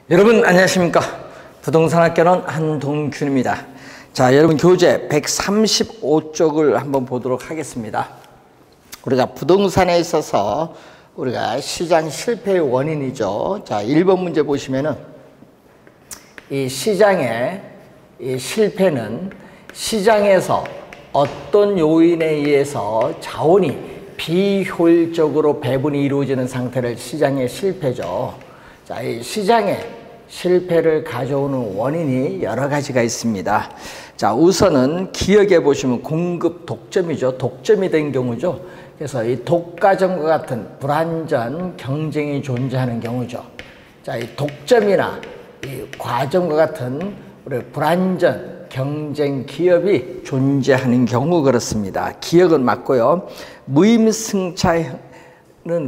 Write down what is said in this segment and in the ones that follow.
여러분 안녕하십니까? 부동산학개론 한동균입니다. 자, 여러분 교재 135쪽을 한번 보도록 하겠습니다. 우리가 부동산에 있어서 우리가 시장 실패의 원인이죠. 자, 1번 문제 보시면은 이 시장의 이 실패는 시장에서 어떤 요인에 의해서 자원이 비효율적으로 배분이 이루어지는 상태를 시장의 실패죠. 자, 이 시장의 실패를 가져오는 원인이 여러 가지가 있습니다. 자, 우선은 기억해 보시면 공급 독점이죠. 독점이 된 경우죠. 그래서 이 독과점과 같은 불완전 경쟁이 존재하는 경우죠. 자, 이 독점이나 이 과점과 같은 우리 불완전 경쟁 기업이 존재하는 경우 그렇습니다. 기억은 맞고요. 무임승차는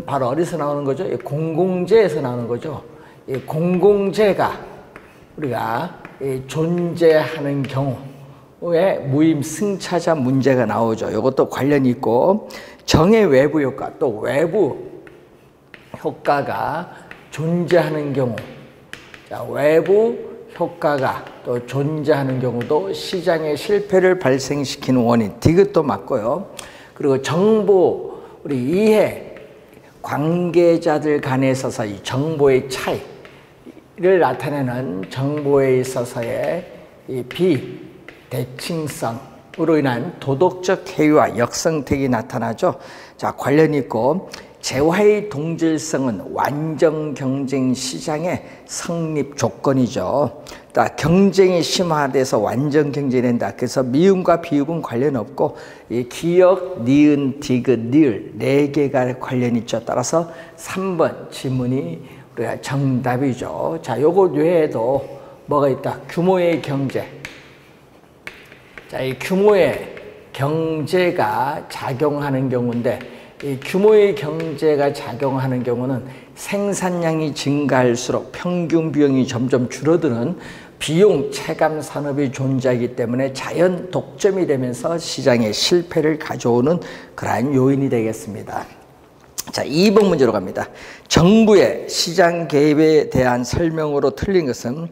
바로 어디서 나오는 거죠? 공공재에서 나오는 거죠. 이 공공재가 우리가 존재하는 경우에 무임승차자 문제가 나오죠. 이것도 관련이 있고, 정의 외부 효과, 또 외부 효과가 존재하는 경우, 자, 외부 효과가 또 존재하는 경우도 시장의 실패를 발생시키는 원인, 이것도 맞고요. 그리고 정보, 우리 이해 관계자들 간에 있어서 이 정보의 차이를 나타내는 정보에 있어서의 이 비대칭성으로 인한 도덕적 해이와 역성택이 나타나죠. 자, 관련이 있고, 재화의 동질성은 완전 경쟁 시장의 성립 조건이죠. 경쟁이 심화돼서 완전 경쟁이 된다. 그래서 미음과 비읍은 관련 없고, 이 기역, 니은, 디귿, 니을 4개가 관련이 있죠. 따라서 3번 지문이 우리가 정답이죠. 자, 요것 외에도 뭐가 있다? 규모의 경제. 자, 이 규모의 경제가 작용하는 경우인데, 이 규모의 경제가 작용하는 경우는 생산량이 증가할수록 평균 비용이 점점 줄어드는 비용 체감 산업이 존재하기 때문에 자연 독점이 되면서 시장의 실패를 가져오는 그러한 요인이 되겠습니다. 자, 2번 문제로 갑니다. 정부의 시장 개입에 대한 설명으로 틀린 것은,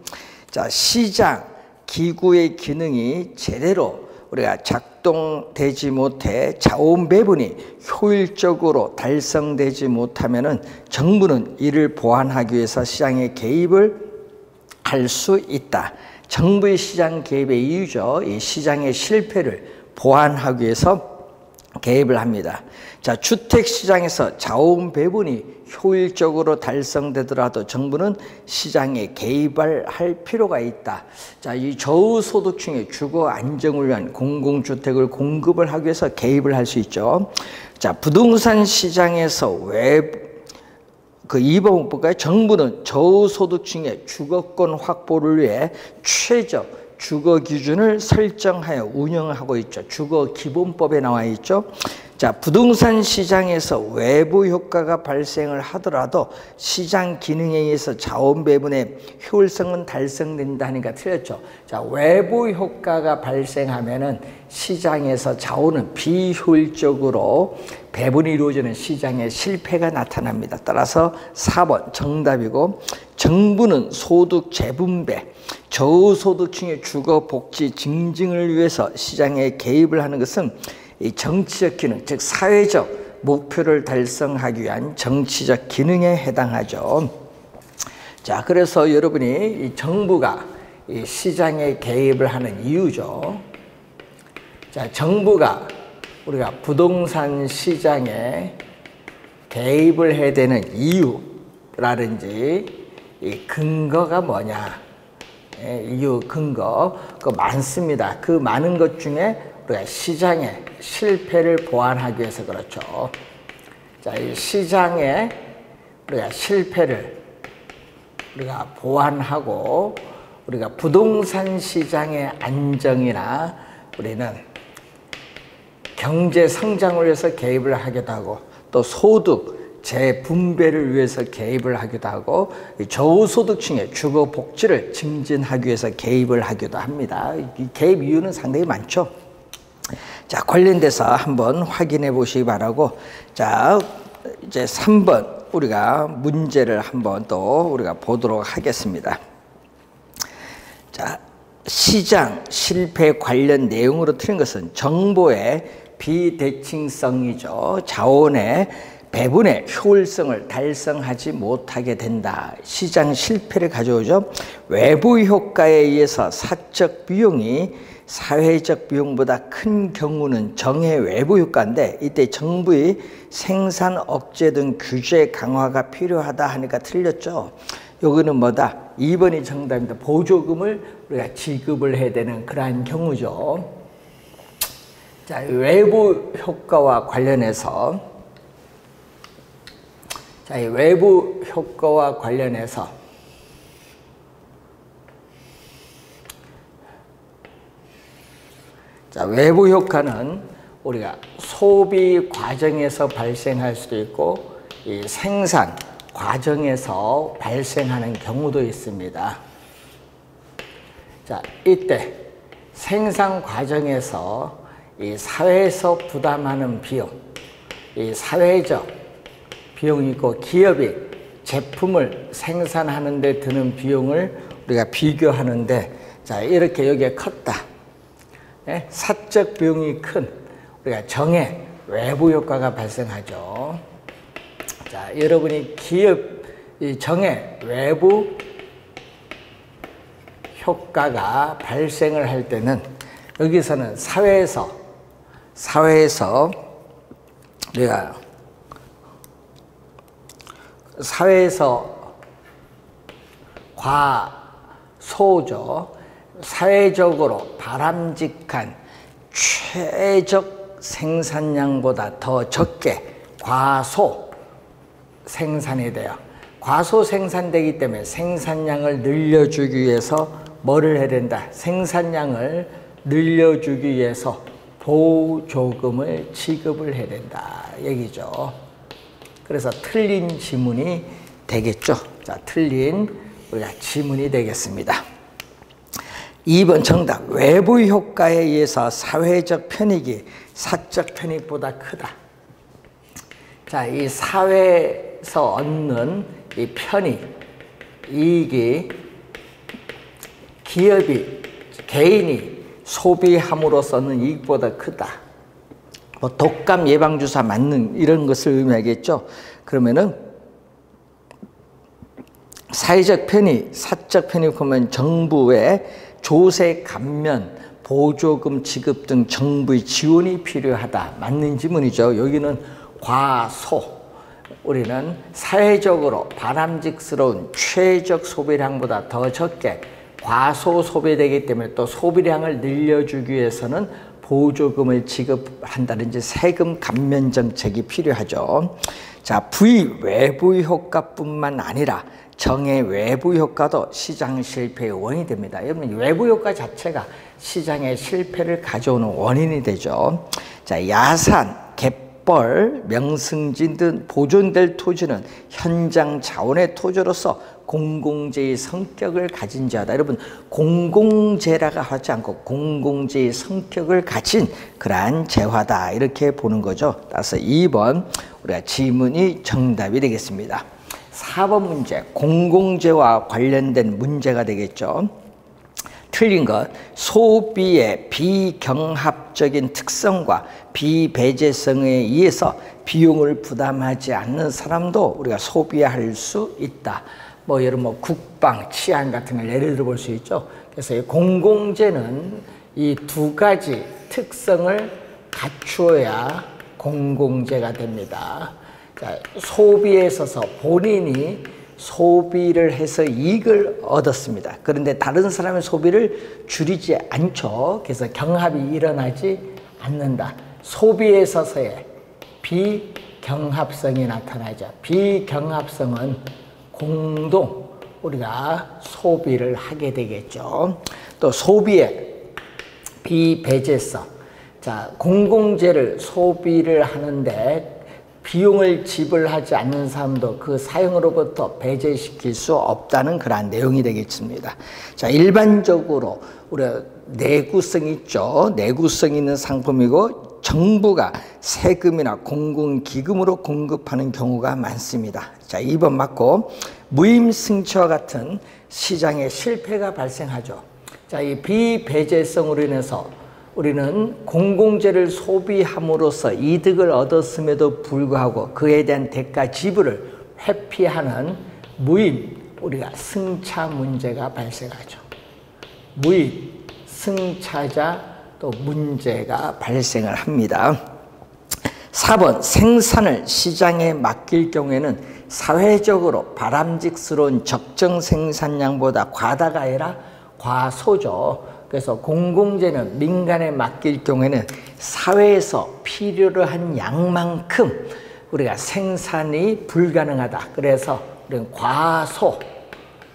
자, 시장 기구의 기능이 제대로 우리가 작동되지 못해 자원 배분이 효율적으로 달성되지 못하면은 정부는 이를 보완하기 위해서 시장에 개입을 할 수 있다. 정부의 시장 개입의 이유죠. 이 시장의 실패를 보완하기 위해서 개입을 합니다. 자, 주택시장에서 자원 배분이 효율적으로 달성되더라도 정부는 시장에 개입을 할 필요가 있다. 자, 이 저소득층의 주거 안정을 위한 공공주택을 공급을 하기 위해서 개입을 할 수 있죠. 자, 부동산 시장에서 그 2번 볼까요? 정부는 저소득층의 주거권 확보를 위해 최적 주거 기준을 설정하여 운영하고 있죠. 주거기본법에 나와 있죠. 자, 부동산 시장에서 외부 효과가 발생을 하더라도 시장 기능에 의해서 자원 배분의 효율성은 달성된다니까 틀렸죠. 자, 외부 효과가 발생하면은 시장에서 자원은 비효율적으로 배분이 이루어지는 시장의 실패가 나타납니다. 따라서 4번 정답이고, 정부는 소득 재분배, 저소득층의 주거 복지 증진을 위해서 시장에 개입을 하는 것은 이 정치적 기능, 즉 사회적 목표를 달성하기 위한 정치적 기능에 해당하죠. 자, 그래서 여러분이 이 정부가 이 시장에 개입을 하는 이유죠. 자, 정부가 우리가 부동산 시장에 개입을 해야 되는 이유라든지 이 근거가 뭐냐? 이유, 근거, 그 많습니다. 그 많은 것 중에 우리가 시장의 실패를 보완하기 위해서 그렇죠. 자, 이 시장의 우리가 실패를 우리가 보완하고, 우리가 부동산 시장의 안정이나 우리는 경제 성장을 위해서 개입을 하기도 하고, 또 소득 재분배를 위해서 개입을 하기도 하고, 저소득층의 주거 복지를 증진하기 위해서 개입을 하기도 합니다. 이 개입 이유는 상당히 많죠. 자, 관련돼서 한번 확인해 보시기 바라고, 자, 이제 3번 우리가 문제를 한번 또 우리가 보도록 하겠습니다. 자, 시장 실패 관련 내용으로 틀린 것은 정보의 비대칭성이죠. 자원의 배분의 효율성을 달성하지 못하게 된다. 시장 실패를 가져오죠. 외부 효과에 의해서 사적 비용이 사회적 비용보다 큰 경우는 정해 외부 효과인데, 이때 정부의 생산 억제 등 규제 강화가 필요하다 하니까 틀렸죠. 여기는 뭐다? 2번이 정답입니다. 보조금을 우리가 지급을 해야 되는 그러한 경우죠. 자, 외부 효과와 관련해서, 자, 이 외부 효과와 관련해서 자, 외부 효과는 우리가 소비 과정에서 발생할 수도 있고 이 생산 과정에서 발생하는 경우도 있습니다. 자, 이때 생산 과정에서 이 사회에서 부담하는 비용, 이 사회적 비용이 있고 기업이 제품을 생산하는 데 드는 비용을 우리가 비교하는데, 자, 이렇게 여기에 컸다. 네? 사적 비용이 큰 우리가 정해 외부 효과가 발생하죠. 자, 여러분이 기업 이 정해 외부 효과가 발생을 할 때는 여기서는 사회에서 우리가 사회에서 과소죠. 사회적으로 바람직한 최적 생산량보다 더 적게 과소 생산이 돼요. 과소 생산되기 때문에 생산량을 늘려주기 위해서 뭐를 해야 된다? 생산량을 늘려주기 위해서 보조금을 지급을 해야 된다 얘기죠. 그래서 틀린 지문이 되겠죠. 자, 틀린 우리가 지문이 되겠습니다. 2번 정답. 외부 효과에 의해서 사회적 편익이 사적 편익보다 크다. 자, 이 사회에서 얻는 이 편익, 이익이 기업이, 개인이 소비함으로써는 이익보다 크다. 뭐 독감 예방주사 맞는 이런 것을 의미하겠죠. 그러면은 사회적 편익, 사적 편익 보면 정부의 조세 감면, 보조금 지급 등 정부의 지원이 필요하다. 맞는 지문이죠. 여기는 과소. 우리는 사회적으로 바람직스러운 최적 소비량보다 더 적게 과소 소비되기 때문에 또 소비량을 늘려주기 위해서는 보조금을 지급한다든지 세금 감면 정책이 필요하죠. 자, V 외부 효과뿐만 아니라 정의 외부 효과도 시장 실패의 원인이 됩니다. 여러분, 외부 효과 자체가 시장의 실패를 가져오는 원인이 되죠. 자, 야산, 갯벌, 명승진 등 보존될 토지는 현장 자원의 토지로서 공공재의 성격을 가진 자다. 여러분, 공공재라고 하지 않고 공공재의 성격을 가진 그러한 재화다. 이렇게 보는 거죠. 따라서 2번 우리가 지문이 정답이 되겠습니다. 4번 문제, 공공재와 관련된 문제가 되겠죠. 틀린 것, 소비의 비경합적인 특성과 비배제성에 의해서 비용을 부담하지 않는 사람도 우리가 소비할 수 있다. 뭐 여러분 국방, 치안 같은 걸 예를 들어 볼 수 있죠. 그래서 이 공공재는 이 두 가지 특성을 갖추어야 공공재가 됩니다. 자, 소비에 있어서 본인이 소비를 해서 이익을 얻었습니다. 그런데 다른 사람의 소비를 줄이지 않죠. 그래서 경합이 일어나지 않는다. 소비에 있어서의 비경합성이 나타나죠. 비경합성은 공동 우리가 소비를 하게 되겠죠. 또 소비의 비배제성. 자, 공공재를 소비를 하는데 비용을 지불하지 않는 사람도 그 사용으로부터 배제시킬 수 없다는 그러한 내용이 되겠습니다. 자, 일반적으로 우리가 내구성 있죠. 내구성 있는 상품이고 정부가 세금이나 공공기금으로 공급하는 경우가 많습니다. 자, 2번 맞고, 무임승차와 같은 시장의 실패가 발생하죠. 자, 이 비배제성으로 인해서 우리는 공공재를 소비함으로써 이득을 얻었음에도 불구하고 그에 대한 대가 지불을 회피하는 무임, 우리가 승차 문제가 발생하죠. 무임, 승차자 또 문제가 발생을 합니다. 4번, 생산을 시장에 맡길 경우에는 사회적으로 바람직스러운 적정 생산량보다 과다가 아니라 과소죠. 그래서 공공재는 민간에 맡길 경우에는 사회에서 필요로 한 양만큼 우리가 생산이 불가능하다. 그래서 우리는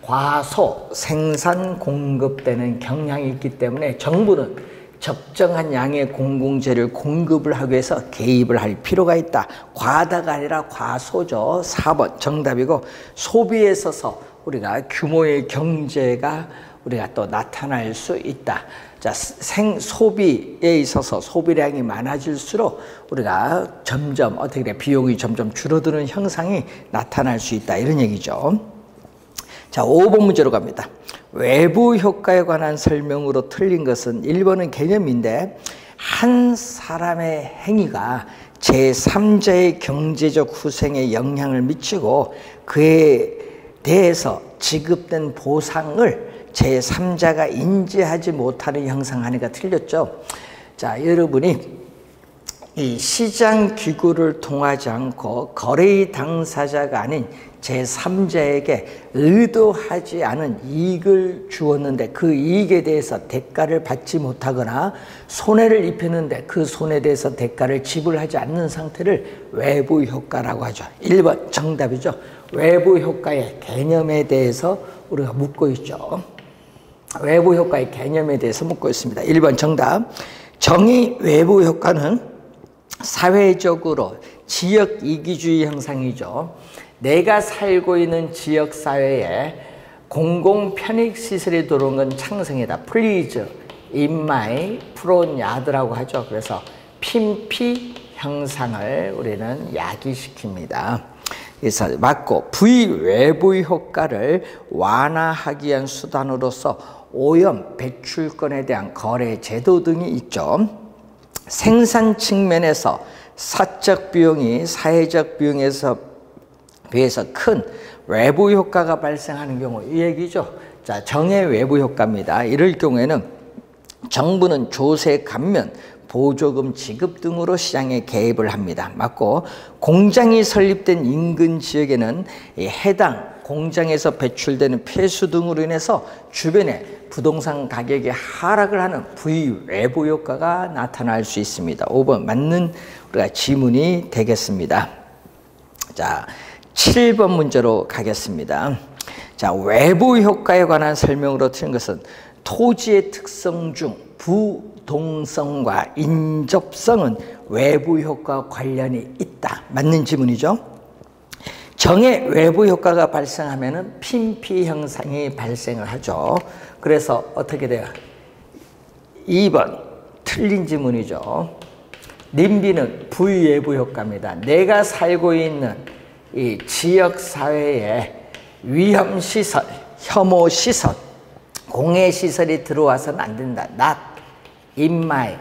과소 생산 공급되는 경향이 있기 때문에 정부는 적정한 양의 공공재를 공급을 하기 위해서 개입을 할 필요가 있다. 과다가 아니라 과소죠. 4번 정답이고, 소비에 있어서 우리가 규모의 경제가 우리가 또 나타날 수 있다. 자, 소비에 있어서 소비량이 많아질수록 우리가 점점 어떻게 돼? 비용이 점점 줄어드는 현상이 나타날 수 있다. 이런 얘기죠. 자, 5번 문제로 갑니다. 외부 효과에 관한 설명으로 틀린 것은 1번은 개념인데, 한 사람의 행위가 제3자의 경제적 후생에 영향을 미치고 그에 대해서 지급된 보상을 제3자가 인지하지 못하는 형상하니까 틀렸죠. 자, 여러분이 이 시장 기구를 통하지 않고 거래의 당사자가 아닌 제3자에게 의도하지 않은 이익을 주었는데 그 이익에 대해서 대가를 받지 못하거나 손해를 입혔는데 그 손해에 대해서 대가를 지불하지 않는 상태를 외부 효과라고 하죠. 1번 정답이죠. 외부 효과의 개념에 대해서 우리가 묻고 있죠. 외부 효과의 개념에 대해서 묻고 있습니다. 1번 정답. 정의 외부 효과는 사회적으로 지역 이기주의 형상이죠. 내가 살고 있는 지역 사회에 공공 편익 시설이 들어온 건 창성이다. Please in my front yard라고 하죠. 그래서 핀피 형상을 우리는 야기시킵니다. 그래서 맞고, 부외부 효과를 완화하기 위한 수단으로서 오염 배출권에 대한 거래 제도 등이 있죠. 생산 측면에서 사적 비용이 사회적 비용에서 비해서 큰 외부 효과가 발생하는 경우, 이 얘기죠. 자, 정의 외부 효과입니다. 이럴 경우에는 정부는 조세 감면, 보조금 지급 등으로 시장에 개입을 합니다. 맞고, 공장이 설립된 인근 지역에는 해당 공장에서 배출되는 폐수 등으로 인해서 주변에 부동산 가격이 하락을 하는 부외부 효과가 나타날 수 있습니다. 5번 맞는 우리가 지문이 되겠습니다. 자, 7번 문제로 가겠습니다. 자, 외부 효과에 관한 설명으로 틀린 것은 토지의 특성 중 부동성과 인접성은 외부 효과와 관련이 있다. 맞는 지문이죠. 정의 외부 효과가 발생하면은 핀피 형상이 발생을 하죠. 그래서 어떻게 돼요? 2번 틀린 지문이죠. 님비는 부외부 효과입니다. 내가 살고 있는 이 지역 사회에 위험시설, 혐오시설, 공해시설이 들어와서는 안 된다. Not in my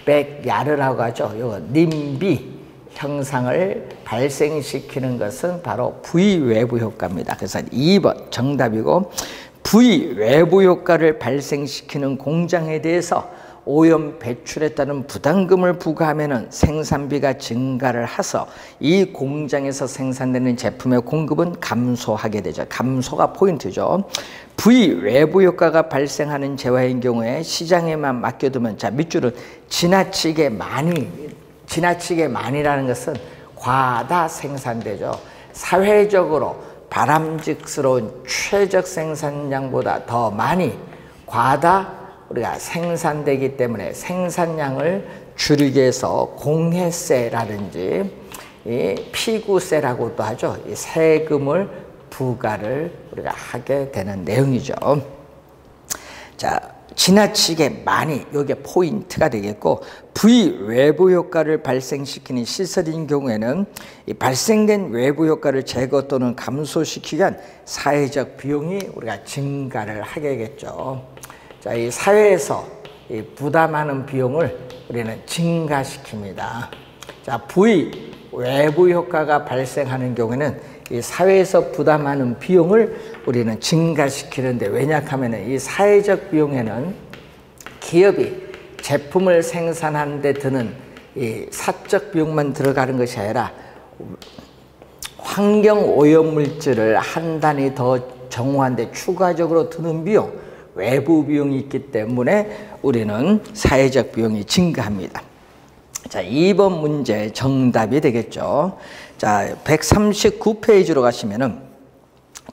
backyard라고 하죠. 이거 님비 형상을 발생시키는 것은 바로 부외부 효과입니다. 그래서 2번 정답이고, 부외부 효과를 발생시키는 공장에 대해서 오염 배출에 따른 부담금을 부과하면 생산비가 증가를 해서 이 공장에서 생산되는 제품의 공급은 감소하게 되죠. 감소가 포인트죠. 부외부 효과가 발생하는 재화인 경우에 시장에만 맡겨두면, 자, 밑줄은 지나치게 많이라는 것은 과다 생산되죠. 사회적으로 바람직스러운 최적 생산량보다 더 많이 과다 우리가 생산되기 때문에 생산량을 줄이기 위해서 공해세라든지 이 피구세라고도 하죠. 이 세금을 부과를 우리가 하게 되는 내용이죠. 자, 지나치게 많이 이게 포인트가 되겠고, V 외부 효과를 발생시키는 시설인 경우에는 이 발생된 외부 효과를 제거 또는 감소시키기 위한 사회적 비용이 우리가 증가를 하게 되겠죠. 자, 이 사회에서 이 부담하는 비용을 우리는 증가시킵니다. 자, V 외부 효과가 발생하는 경우에는 이 사회에서 부담하는 비용을 우리는 증가시키는데, 왜냐하면 이 사회적 비용에는 기업이 제품을 생산하는 데 드는 이 사적 비용만 들어가는 것이 아니라 환경 오염물질을 한 단위 더 정화하는데 추가적으로 드는 비용, 외부 비용이 있기 때문에 우리는 사회적 비용이 증가합니다. 자, 2번 문제 정답이 되겠죠. 자, 139페이지로 가시면은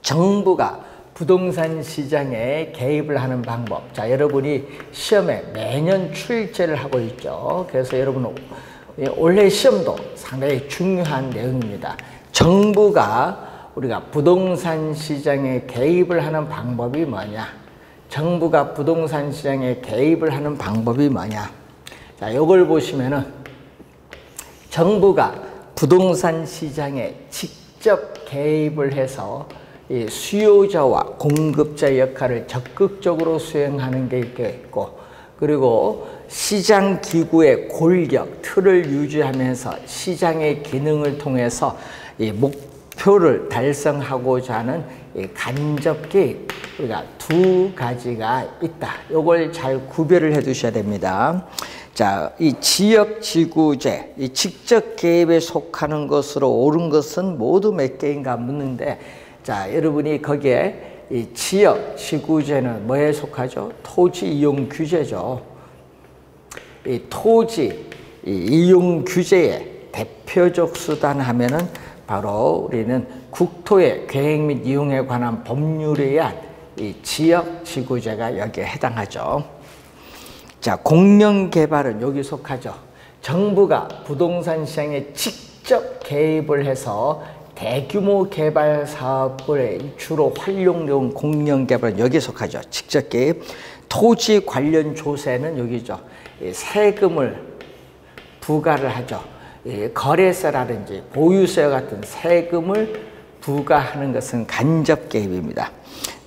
정부가 부동산 시장에 개입을 하는 방법. 자, 여러분이 시험에 매년 출제를 하고 있죠. 그래서 여러분 올해 시험도 상당히 중요한 내용입니다. 정부가 우리가 부동산 시장에 개입을 하는 방법이 뭐냐? 정부가 부동산 시장에 개입을 하는 방법이 뭐냐? 자, 이걸 보시면은 정부가 부동산 시장에 직접 개입을 해서 이 수요자와 공급자 역할을 적극적으로 수행하는 게 있고, 그리고 시장 기구의 골격, 틀을 유지하면서 시장의 기능을 통해서 이 목표를 달성하고자 하는 이 간접 개입, 우리가 두 가지가 있다. 이걸 잘 구별을 해 두셔야 됩니다. 자, 이 지역지구제, 이 직접 개입에 속하는 것으로 옳은 것은 모두 몇 개인가 묻는데, 자, 여러분이 거기에 이 지역지구제는 뭐에 속하죠? 토지이용규제죠. 이 토지 이용규제의 대표적 수단 하면은 바로 우리는 국토의 계획 및 이용에 관한 법률에 의한 이 지역지구제가 여기에 해당하죠. 자, 공영개발은 여기 속하죠. 정부가 부동산 시장에 직접 개입을 해서 대규모 개발 사업을 주로 활용용 공영개발은 여기에 속하죠. 직접 개입. 토지 관련 조세는 여기죠. 세금을 부과를 하죠. 거래세라든지 보유세 같은 세금을 부과하는 것은 간접 개입입니다.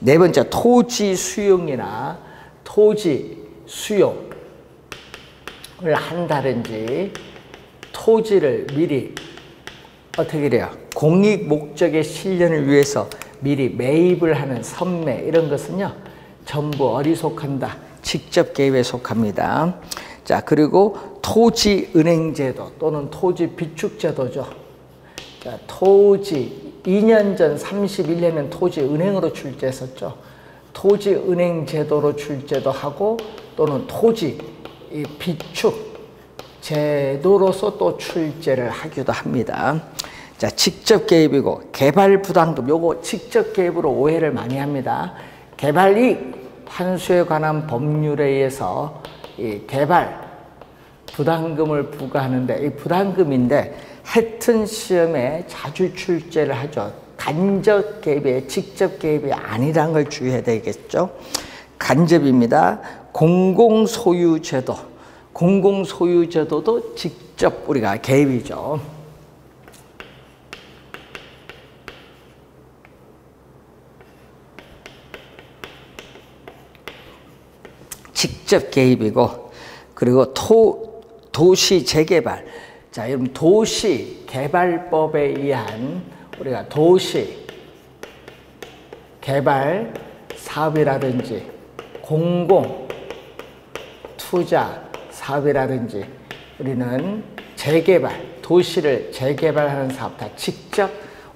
네 번째, 토지 수용이나 토지 수용을 한다든지 토지를 미리 어떻게 돼요? 공익 목적의 실현을 위해서 미리 매입을 하는 선매, 이런 것은요 전부 어디 속한다? 직접 개입에 속합니다. 자, 그리고 토지은행제도 또는 토지비축제도죠. 자, 토지 2년 전 31년에는 토지은행으로 출제했었죠. 토지은행제도로 출제도 하고 또는 토지 비축 제도로서 또 출제를 하기도 합니다. 자, 직접 개입이고 개발 부담금, 요거 직접 개입으로 오해를 많이 합니다. 개발이익 환수에 관한 법률에 의해서 이 개발 부담금을 부과하는데, 이 부담금인데 하여튼 시험에 자주 출제를 하죠. 간접 개입이 직접 개입이 아니라는 걸 주의해야 되겠죠. 간접입니다. 공공소유제도, 공공소유제도도 직접 우리가 개입이죠. 직접 개입이고, 그리고 도시 재개발. 자, 여러분 도시 개발법에 의한 우리가 도시 개발 사업이라든지 공공 투자 사업이라든지 우리는 재개발, 도시를 재개발하는 사업 다 직접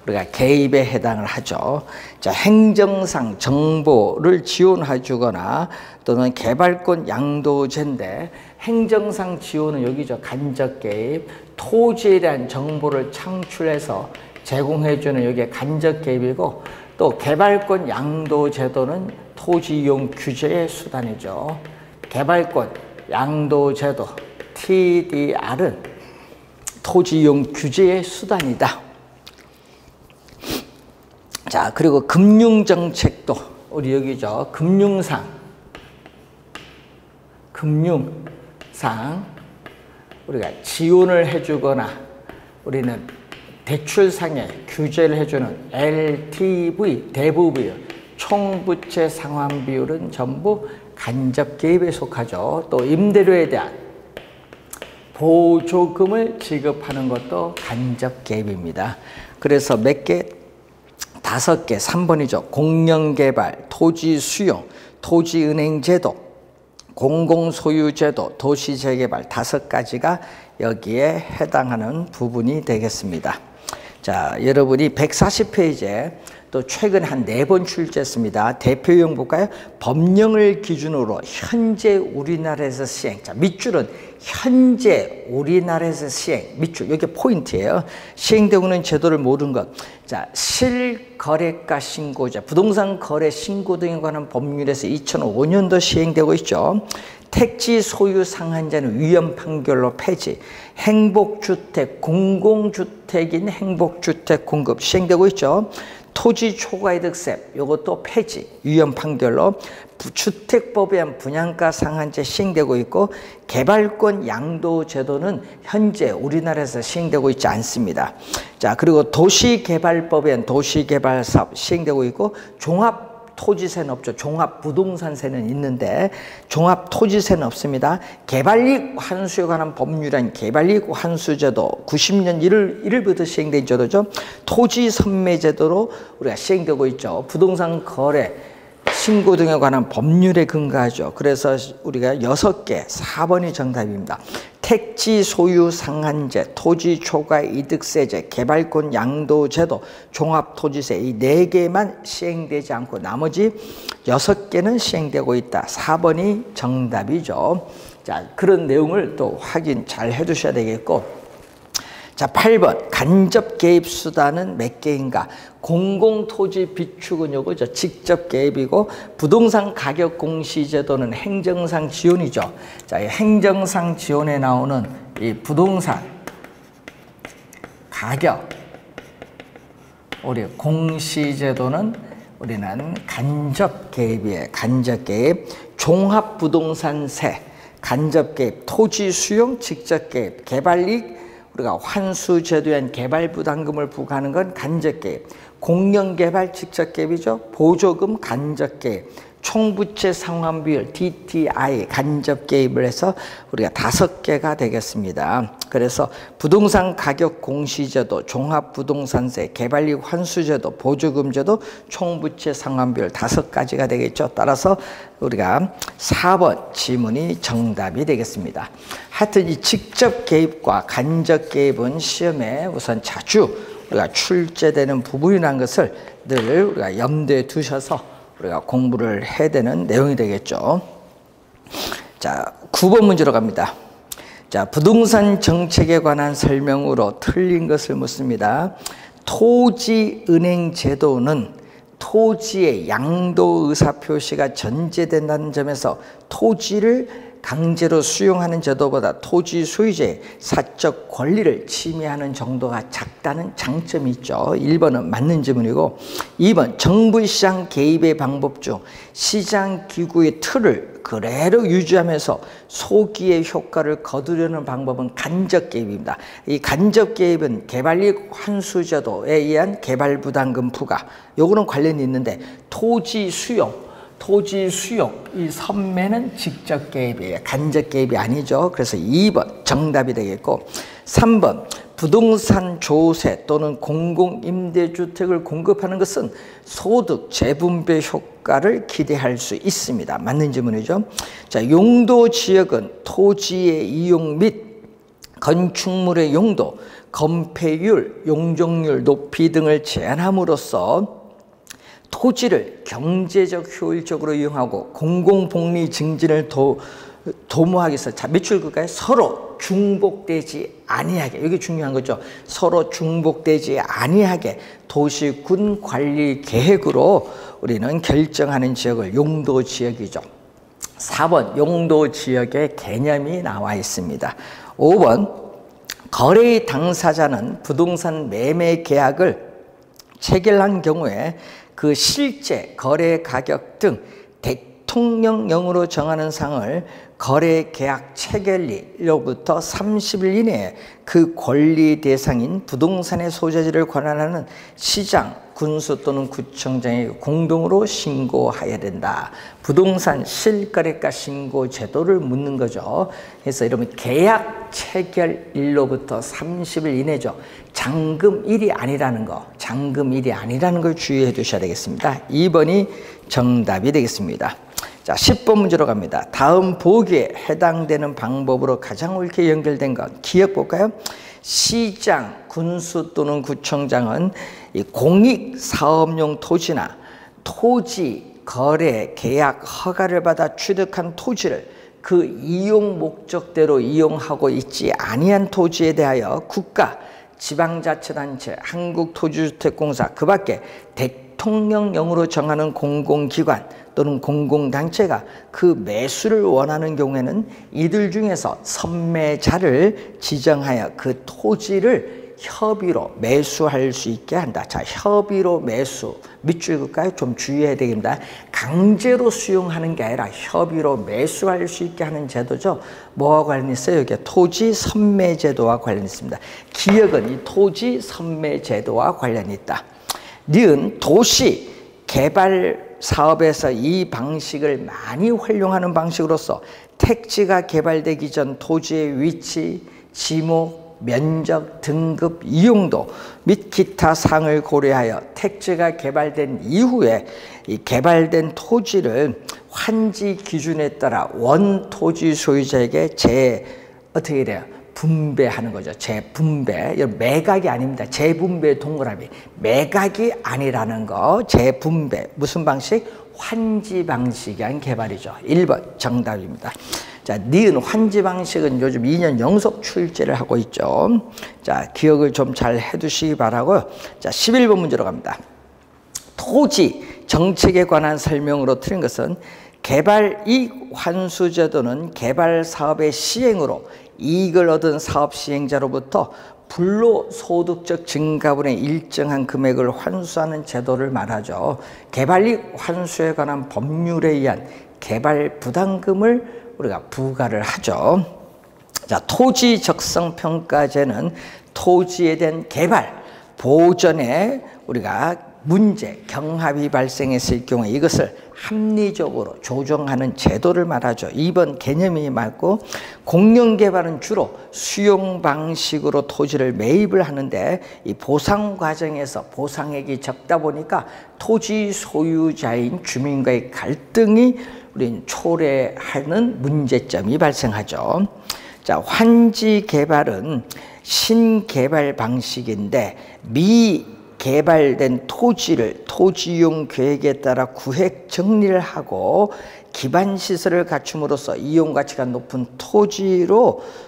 우리가 개입에 해당을 하죠. 자, 행정상 정보를 지원해 주거나 또는 개발권 양도제인데, 행정상 지원은 여기죠. 간접 개입. 토지에 대한 정보를 창출해서 제공해 주는 여기에 간접 개입이고, 또 개발권 양도제도는 토지 이용 규제의 수단이죠. 개발권 양도제도 TDR은 토지 이용 규제의 수단이다. 자, 그리고 금융정책도 우리 여기죠. 금융상 금융상 우리가 지원을 해주거나 우리는 대출상에 규제를 해주는 LTV, 대부비율, 총부채 상환 비율은 전부 간접 개입에 속하죠. 또 임대료에 대한 보조금을 지급하는 것도 간접 개입입니다. 그래서 몇 개? 5개, 3번이죠. 공영개발, 토지 수용, 토지은행제도, 공공소유제도, 도시재개발 5가지가 여기에 해당하는 부분이 되겠습니다. 자, 여러분이 140페이지에 또 최근 한 4번 출제했습니다. 대표용 볼까요? 법령을 기준으로 현재 우리나라에서 시행. 자, 밑줄은 현재 우리나라에서 시행. 밑줄, 여기 포인트예요. 시행되고 있는 제도를 모르는 것. 자, 실거래가 신고제, 부동산 거래 신고 등에 관한 법률에서 2005년도 시행되고 있죠. 택지 소유 상한제는 위헌 판결로 폐지. 행복주택, 공공주택인 행복주택 공급 시행되고 있죠. 토지 초과이득세, 이것도 폐지, 위헌 판결로. 주택법에 의한 분양가 상한제 시행되고 있고, 개발권 양도 제도는 현재 우리나라에서 시행되고 있지 않습니다. 자, 그리고 도시개발법에 의한 도시개발사업 시행되고 있고, 종합토지세는 없죠. 종합부동산세는 있는데 종합토지세는 없습니다. 개발이익 환수에 관한 법률은 개발이익 환수제도 90년 1월부터 시행된 제도죠. 토지선매제도로 우리가 시행되고 있죠. 부동산 거래 신고 등에 관한 법률에 근거하죠. 그래서 우리가 6개, 4번이 정답입니다. 택지 소유 상한제, 토지 초과 이득세제, 개발권 양도제도, 종합토지세 이 4개만 시행되지 않고 나머지 6개는 시행되고 있다. 4번이 정답이죠. 자, 그런 내용을 또 확인 잘 해두셔야 되겠고, 자, 8번 간접 개입 수단은 몇 개인가? 공공토지 비축은 요거죠. 직접 개입이고, 부동산 가격 공시제도는 행정상 지원이죠. 자, 이 행정상 지원에 나오는 이 부동산 가격 우리 공시제도는 우리는 간접 개입이에요. 간접 개입. 종합부동산세 간접 개입. 토지 수용 직접 개입. 개발이익 우리가 환수제도에 의한 개발부담금을 부과하는 건 간접 개입. 공영개발 직접 개입이죠. 보조금 간접 개입. 총부채 상환 비율 DTI 간접 개입을 해서 우리가 5개가 되겠습니다. 그래서 부동산 가격 공시제도, 종합부동산세, 개발이익 환수제도, 보조금제도, 총부채 상환 비율 5가지가 되겠죠. 따라서 우리가 4번 지문이 정답이 되겠습니다. 하여튼 이 직접 개입과 간접 개입은 시험에 우선 자주 우리가 출제되는 부분이라는 것을 늘 우리가 염두에 두셔서 우리가 공부를 해야 되는 내용이 되겠죠. 자, 9번 문제로 갑니다. 자, 부동산 정책에 관한 설명으로 틀린 것을 묻습니다. 토지은행 제도는 토지의 양도 의사표시가 전제된다는 점에서 토지를 강제로 수용하는 제도보다 토지 소유자의 사적 권리를 침해하는 정도가 작다는 장점이 있죠. 1번은 맞는 질문이고, 2번 정부 시장 개입의 방법 중 시장기구의 틀을 그대로 유지하면서 소기의 효과를 거두려는 방법은 간접 개입입니다. 이 간접 개입은 개발이익 환수제도에 의한 개발부담금 부과, 요거는 관련이 있는데, 토지 수용 이 선매는 직접 개입이에요. 간접 개입이 아니죠. 그래서 2번 정답이 되겠고, 3번 부동산 조세 또는 공공임대주택을 공급하는 것은 소득 재분배 효과를 기대할 수 있습니다. 맞는 질문이죠. 자, 용도지역은 토지의 이용 및 건축물의 용도, 건폐율, 용적률 높이 등을 제한함으로써 토지를 경제적 효율적으로 이용하고 공공복리 증진을 도모하기 위해서, 자, 몇 줄 그까요? 서로 중복되지 아니하게, 이게 중요한 거죠. 서로 중복되지 아니하게 도시군 관리 계획으로 우리는 결정하는 지역을 용도지역이죠. 4번 용도지역의 개념이 나와 있습니다. 5번 거래의 당사자는 부동산 매매 계약을 체결한 경우에 그 실제 거래 가격 등 대통령령으로 정하는 상을 거래 계약 체결일로부터 30일 이내에 그 권리 대상인 부동산의 소재지를 관할하는 시장, 군수 또는 구청장이 공동으로 신고해야 된다. 부동산 실거래가 신고 제도를 묻는 거죠. 그래서 이러면 계약 체결일로부터 30일 이내죠. 잔금일이 아니라는 거, 잔금일이 아니라는 걸 주의해 두셔야 되겠습니다. 2번이 정답이 되겠습니다. 자, 10번 문제로 갑니다. 다음 보기에 해당되는 방법으로 가장 옳게 연결된 것 기억 볼까요? 시장, 군수 또는 구청장은 이 공익사업용 토지나 토지 거래 계약 허가를 받아 취득한 토지를 그 이용 목적대로 이용하고 있지 아니한 토지에 대하여 국가, 지방자치단체, 한국토지주택공사 그 밖에 대통령령으로 정하는 공공기관 또는 공공단체가 그 매수를 원하는 경우에는 이들 중에서 선매자를 지정하여 그 토지를 협의로 매수할 수 있게 한다. 자, 협의로 매수. 밑줄 그을까요? 좀 주의해야 되겠습니다. 강제로 수용하는 게 아니라 협의로 매수할 수 있게 하는 제도죠. 뭐와 관련이 있어요? 여기 토지 선매 제도와 관련이 있습니다. 기억은 이 토지 선매 제도와 관련이 있다. 니은 도시 개발 사업에서 이 방식을 많이 활용하는 방식으로서 택지가 개발되기 전 토지의 위치, 지목, 면적, 등급, 이용도 및 기타 사항을 고려하여 택지가 개발된 이후에 이 개발된 토지를 환지 기준에 따라 원 토지 소유자에게 어떻게 돼요? 분배하는 거죠. 재분배. 매각이 아닙니다. 재분배 동그라미. 매각이 아니라는 거. 재분배. 무슨 방식? 환지 방식이 한 개발이죠. 1번 정답입니다. 자, 니은 환지 방식은 요즘 2년 연속 출제를 하고 있죠. 자, 기억을 좀 잘 해두시기 바라고요. 자, 11번 문제로 갑니다. 토지 정책에 관한 설명으로 틀린 것은 개발 이익 환수 제도는 개발 사업의 시행으로 이익을 얻은 사업 시행자로부터 불로소득적 증가분의 일정한 금액을 환수하는 제도를 말하죠. 개발이익 환수에 관한 법률에 의한 개발 부담금을 우리가 부과를 하죠. 자, 토지 적성 평가제는 토지에 대한 개발, 보전에 우리가 문제, 경합이 발생했을 경우에 이것을 합리적으로 조정하는 제도를 말하죠. 2번 개념이 맞고, 공영개발은 주로 수용 방식으로 토지를 매입을 하는데 이 보상 과정에서 보상액이 적다 보니까 토지 소유자인 주민과의 갈등이 우리는 초래하는 문제점이 발생하죠. 자, 환지 개발은 신개발 방식인데 미개발된 토지를 토지이용 계획에 따라 구획 정리를 하고 기반 시설을 갖춤으로써 이용가치가 높은 토지를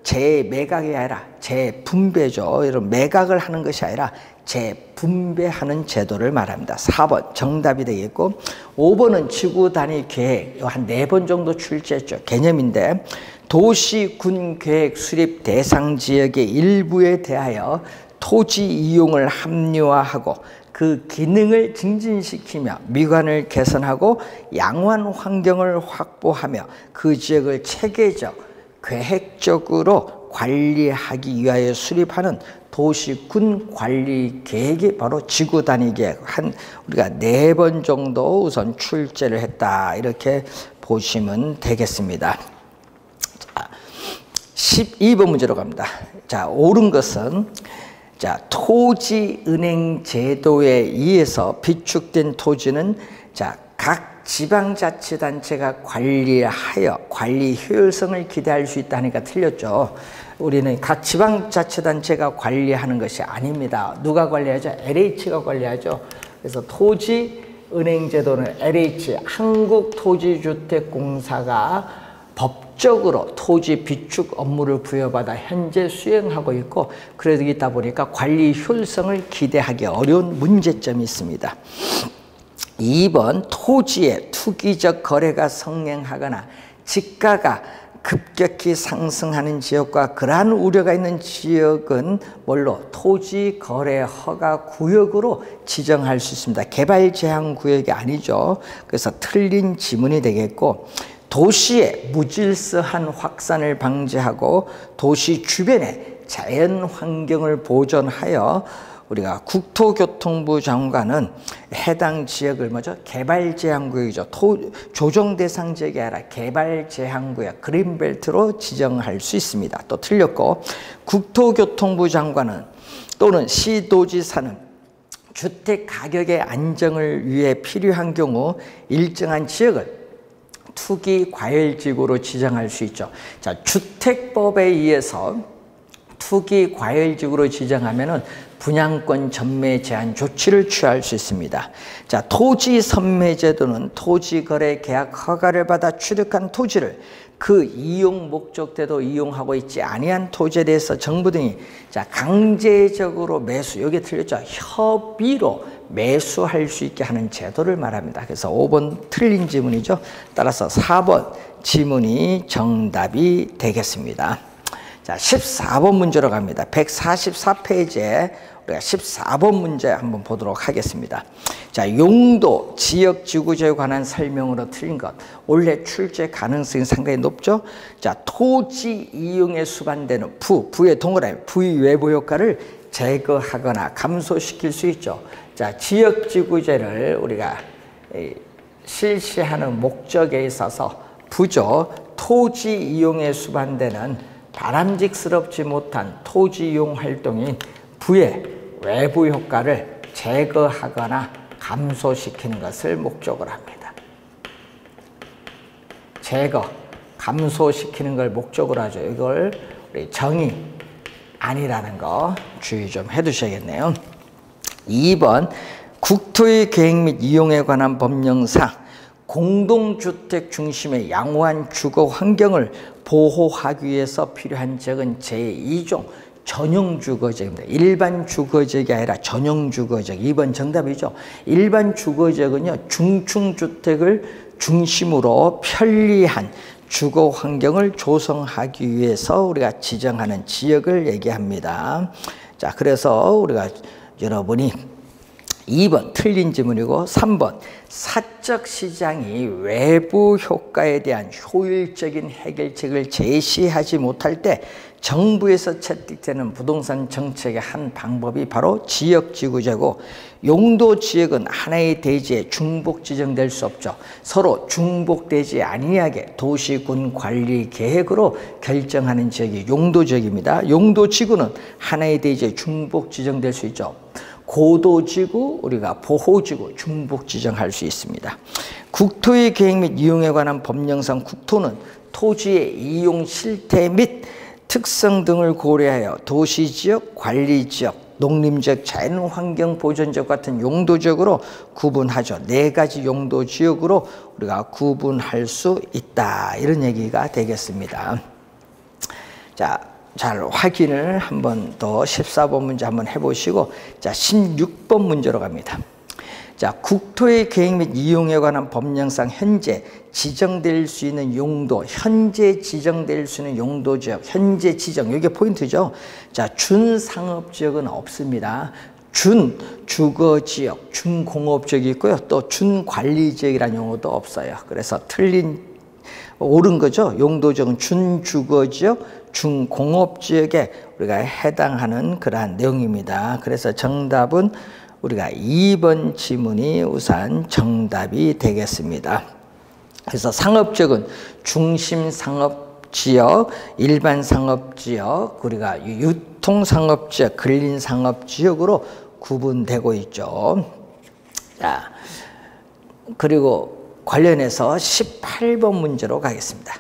재매각이 아니라 재분배죠. 이런 매각을 하는 것이 아니라 재분배하는 제도를 말합니다. 4번 정답이 되겠고, 5번은 지구 단위 계획 한 4번 정도 출제했죠. 개념인데 도시 군 계획 수립 대상 지역의 일부에 대하여 토지 이용을 합리화하고 그 기능을 증진시키며 미관을 개선하고 양호한 환경을 확보하며 그 지역을 체계적 계획적으로 관리하기 위하여 수립하는 도시군 관리 계획이 바로 지구 단위 계획. 우리가 4번 정도 우선 출제를 했다. 이렇게 보시면 되겠습니다. 자, 12번 문제로 갑니다. 자, 옳은 것은 자, 토지은행 제도에 의해서 비축된 토지는 자, 각 지방자치단체가 관리하여 관리 효율성을 기대할 수 있다니까 틀렸죠. 우리는 각 지방자치단체가 관리하는 것이 아닙니다. 누가 관리하죠? LH가 관리하죠. 그래서 토지은행제도는 LH, 한국토지주택공사가 법적으로 토지 비축 업무를 부여받아 현재 수행하고 있고, 그러다 보니까 관리 효율성을 기대하기 어려운 문제점이 있습니다. 2번 토지의 투기적 거래가 성행하거나 지가가 급격히 상승하는 지역과 그러한 우려가 있는 지역은 뭘로? 토지 거래 허가 구역으로 지정할 수 있습니다. 개발 제한 구역이 아니죠. 그래서 틀린 지문이 되겠고, 도시의 무질서한 확산을 방지하고 도시 주변의 자연 환경을 보존하여 우리가 국토교통부 장관은 해당 지역을 뭐죠? 개발 제한 구역이죠. 조정 대상 지역이 아니라 개발 제한 구역, 그린벨트로 지정할 수 있습니다. 또 틀렸고, 국토교통부 장관은 또는 시도지사는 주택 가격의 안정을 위해 필요한 경우 일정한 지역을 투기 과열지구로 지정할 수 있죠. 자, 주택법에 의해서 투기 과열지구로 지정하면은 분양권 전매 제한 조치를 취할 수 있습니다. 자, 토지 선매 제도는 토지 거래 계약 허가를 받아 취득한 토지를 그 이용 목적대로 이용하고 있지 아니한 토지에 대해서 정부 등이 자, 강제적으로 매수, 여기 틀렸죠. 협의로 매수할 수 있게 하는 제도를 말합니다. 그래서 5번 틀린 지문이죠. 따라서 4번 지문이 정답이 되겠습니다. 자, 14번 문제로 갑니다. 144페이지에 우리가 14번 문제 한번 보도록 하겠습니다. 자, 용도, 지역 지구제에 관한 설명으로 틀린 것. 원래 출제 가능성이 상당히 높죠. 자, 토지 이용에 수반되는 부의 동그라미, 부의 외부 효과를 제거하거나 감소시킬 수 있죠. 자, 지역 지구제를 우리가 실시하는 목적에 있어서 부죠. 토지 이용에 수반되는 바람직스럽지 못한 토지 이용 활동인 부의 외부 효과를 제거하거나 감소시키는 것을 목적으로 합니다. 제거, 감소시키는 걸 목적으로 하죠. 이걸 우리 정의 아니라는 거 주의 좀 해두셔야겠네요. 2번 국토의 계획 및 이용에 관한 법령상 공동주택 중심의 양호한 주거 환경을 보호하기 위해서 필요한 지역은 제2종 전용주거지역입니다. 일반 주거지역이 아니라 전용주거지역. 2번 정답이죠. 일반 주거지역은요, 중층주택을 중심으로 편리한 주거 환경을 조성하기 위해서 우리가 지정하는 지역을 얘기합니다. 자, 그래서 우리가 여러분이 2번 틀린 지문이고, 3번 사적 시장이 외부 효과에 대한 효율적인 해결책을 제시하지 못할 때 정부에서 채택되는 부동산 정책의 한 방법이 바로 지역지구제고, 용도지역은 하나의 대지에 중복 지정될 수 없죠. 서로 중복되지 아니하게 도시군 관리 계획으로 결정하는 지역이 용도지역입니다. 용도지구는 하나의 대지에 중복 지정될 수 있죠. 고도지구, 우리가 보호지구, 중복 지정할 수 있습니다. 국토의 계획 및 이용에 관한 법령상 국토는 토지의 이용 실태 및 특성 등을 고려하여 도시지역, 관리지역, 농림지역, 자연환경 보존지역 같은 용도지역으로 구분하죠. 4가지 용도지역으로 우리가 구분할 수 있다. 이런 얘기가 되겠습니다. 자, 잘 확인을 한번 더 14번 문제 한번 해보시고, 자, 16번 문제로 갑니다. 자, 국토의 계획 및 이용에 관한 법령상 현재 지정될 수 있는 용도, 현재 지정될 수 있는 용도지역, 현재 지정, 이게 포인트죠. 자, 준상업지역은 없습니다. 준주거지역, 준공업지역이 있고요. 또 준관리지역이라는 용어도 없어요. 그래서 옳은 거죠. 용도지역은 준주거지역, 준공업지역에 우리가 해당하는 그러한 내용입니다. 그래서 정답은 우리가 2번 지문이 우선 정답이 되겠습니다. 그래서 상업지역은 중심상업지역, 일반상업지역, 우리가 유통상업지역, 근린상업지역으로 구분되고 있죠. 자, 그리고 관련해서 18번 문제로 가겠습니다.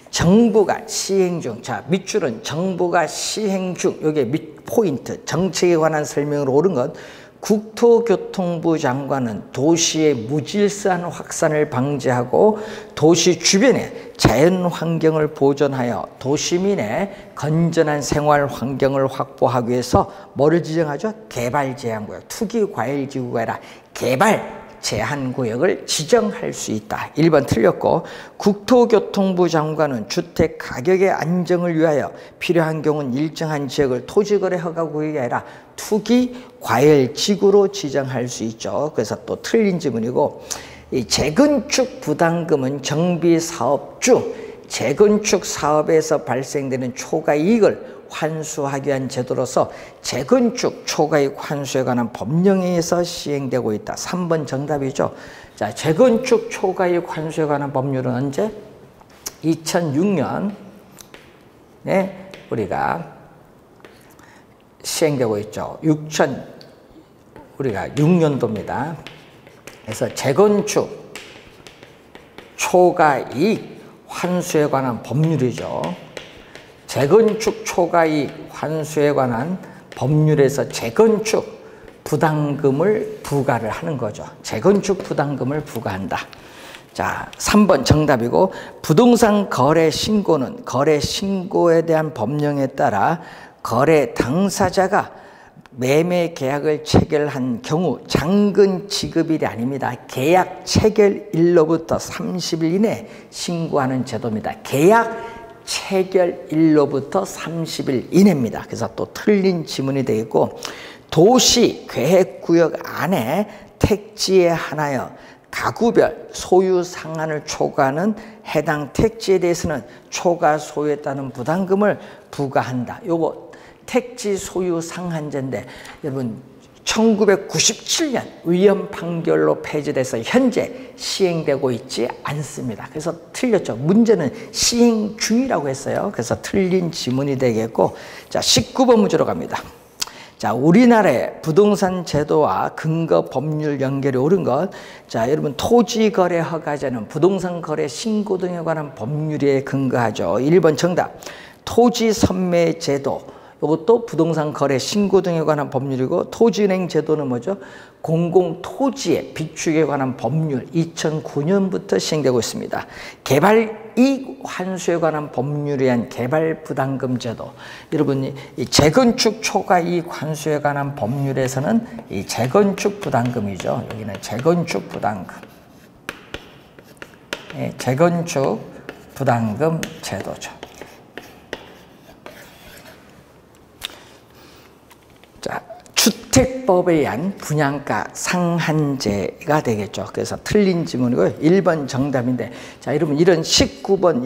정부가 시행 중, 자, 밑줄은 정부가 시행 중, 이게 밑 포인트, 정책에 관한 설명으로 옳은 것. 국토교통부 장관은 도시의 무질서한 확산을 방지하고 도시 주변의 자연 환경을 보존하여 도시민의 건전한 생활 환경을 확보하기 위해서 뭐를 지정하죠? 개발 제한구역, 투기 과열 지구가 아니라 개발 제한구역을 지정할 수 있다. 1번 틀렸고, 국토교통부 장관은 주택 가격의 안정을 위하여 필요한 경우는 일정한 지역을 토지거래 허가구역이 아니라 투기 과열지구로 지정할 수 있죠. 그래서 또 틀린 지문이고, 이 재건축 부담금은 정비사업 중 재건축 사업에서 발생되는 초과이익을 환수하기 위한 제도로서 재건축 초과이익 환수에 관한 법령에 의해서 시행되고 있다. 3번 정답이죠. 자, 재건축 초과이익 환수에 관한 법률은 언제? 2006년에 우리가 시행되고 있죠. 우리가 6년도입니다. 그래서 재건축 초과이익 환수에 관한 법률이죠. 재건축 초과이익 환수에 관한 법률에서 재건축 부담금을 부과를 하는 거죠. 재건축 부담금을 부과한다. 자, 3번 정답이고, 부동산 거래 신고는 거래 신고에 대한 법령에 따라 거래 당사자가 매매 계약을 체결한 경우 잔금 지급일이 아닙니다. 계약 체결일로부터 30일 이내 신고하는 제도입니다. 계약 체결일로부터 30일 이내입니다. 그래서 또 틀린 지문이 되겠고, 도시 계획구역 안에 택지에 한하여 가구별 소유 상한을 초과하는 해당 택지에 대해서는 초과 소유에 따른 부담금을 부과한다. 요거 택지 소유 상한제인데, 여러분 1997년 위헌 판결로 폐지돼서 현재 시행되고 있지 않습니다. 그래서 틀렸죠. 문제는 시행 중이라고 했어요. 그래서 틀린 지문이 되겠고, 자, 19번 문제로 갑니다. 자, 우리나라의 부동산 제도와 근거 법률 연결이 옳은 것. 자, 여러분 토지거래 허가제는 부동산 거래 신고 등에 관한 법률에 근거하죠. 1번 정답. 토지 선매 제도. 이것도 부동산 거래 신고 등에 관한 법률이고, 토지은행 제도는 뭐죠? 공공토지의 비축에 관한 법률 2009년부터 시행되고 있습니다. 개발이익 환수에 관한 법률에 의한 개발부담금 제도. 여러분, 이 재건축 초과이익 환수에 관한 법률에서는 이 재건축 부담금이죠. 여기는 재건축 부담금. 재건축 부담금 제도죠. 자, 주택법에 의한 분양가 상한제가 되겠죠. 그래서 틀린 지문이고요. 1번 정답인데, 자, 여러분 이런 19번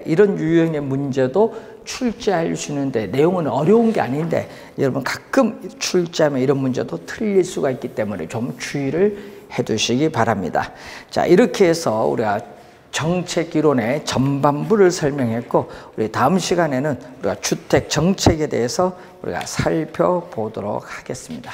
이런 유형의 문제도 출제할 수 있는데, 내용은 어려운 게 아닌데 여러분 가끔 출제하면 이런 문제도 틀릴 수가 있기 때문에 좀 주의를 해 두시기 바랍니다. 자, 이렇게 해서 우리가 정책 이론의 전반부를 설명했고, 우리 다음 시간에는 우리가 주택 정책에 대해서 우리가 살펴보도록 하겠습니다.